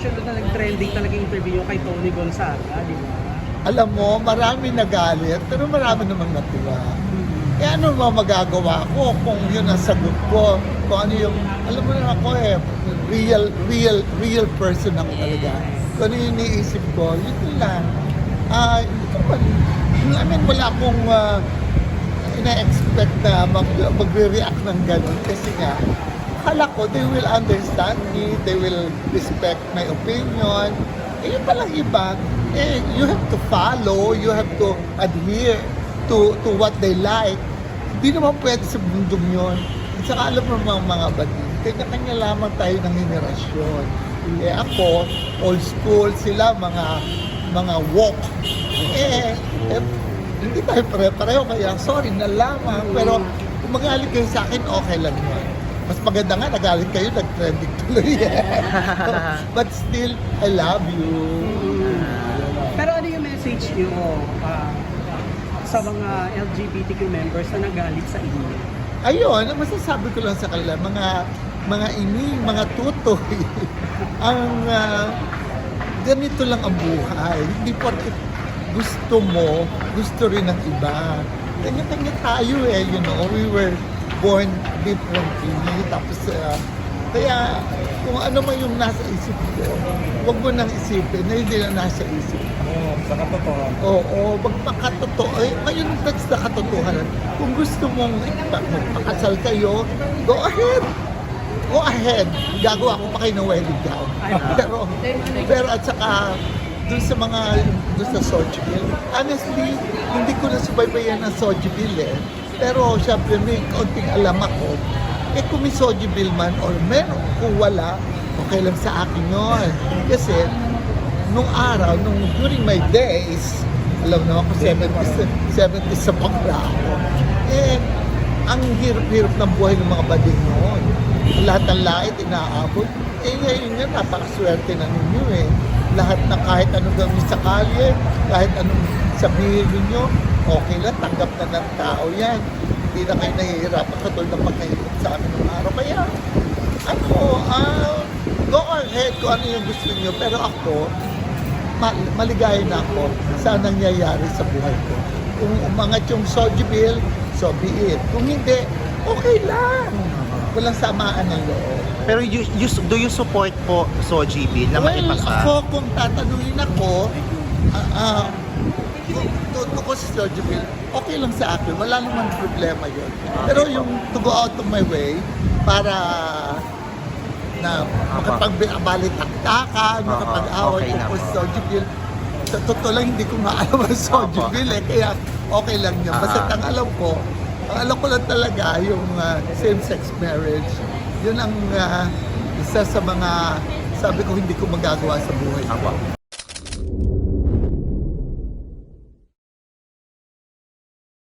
actually na nag-trending talaga yung interview kay Tony Gonzaga, di ba? Alam mo, marami nagalit, pero marami namang natuwa. Eh ano ba magagawa ko kung yun ang sagot ko? Kung ano yung, alam mo na ako real person ako talaga. Kung ano yung iniisip ko, yun lang. Hindi ko man, I mean, wala akong ina-expect na magre-react ng gano'n. Kasi nga, akala ko, they will understand me, they will respect my opinion. Eh, yun palang iba, you have to follow, you have to adhere to what they like. Hindi naman pwede sa mundong yun. At saka alam mo mga batin, kanya-kanya lamang tayo ng henerasyon. Eh ako, old school, sila mga woke. Hindi tayo pare-pareho, kaya sorry na lamang. Pero kung magalit kayo sa akin, okay lang yun. Mas maganda nga, nagalit kayo, nag-trending tuloy. But still, I love you. Pero ano yung message niyo sa mga LGBTQ members na nagalit sa inyo? Ayun, ang masasabi ko lang sa kanila, mga ini, mga tutoy, ang ganito lang ang buhay. Hindi porket gusto mo, gusto rin ng iba. Kanya-kanya tayo you know, we were born differently. Tapos, kaya kung ano man yung nasa isip ko, huwag mo nang isipin na hindi na nasa isip ko. Sa katotohanan. Oo, magpakatotoo. Ngayon, that's the katotohanan. Kung gusto mong magpakasal kayo, go ahead. Go ahead. Gagawa ko pa kayo ng wedding gown. Pero at saka, doon sa Sochville, honestly, hindi ko na subaybayan ng Sochville Pero syempre may kaunting alam ako. Kung may Sochville man or meron, kung wala, okay lang sa akin yun. Kasi, nung araw, during my days, alam naman ko 70 sa bakla ako. Ang hirap-hirap ng buhay ng mga bading noon. Lahat ng lait, inaabot. Ngayon nga, napakaswerte na ninyo Lahat na kahit anong gawin sa kalye, kahit anong sabihin ninyo, okay lang, tanggap na ng tao yan. Hindi na kayo nahihirapan katulad ng pagkahirap sa amin ng araw. Kaya, go ahead kung ano yung gusto niyo. Pero ako, maligaya na ako sa nangyayari sa buhay ko. Kung umangat yung Sochville, so be it. Kung hindi, okay lang. Walang samaan ng loob. Pero do you support po Sochville na maipasa? Ako, kung tatanungin ako, kung ko sa Sochville, okay lang sa akin. Wala naman problema yun. Pero yung to go out of my way para na makapag-balitaktakan, makapag-away ko sa Sochville. Sa totoo lang, hindi ko maalam ang Sochville kaya okay lang yun. Basta ang alam ko lang talaga yung same-sex marriage. Yun ang isa sa mga sabi ko hindi ko magagawa sa buhay ko.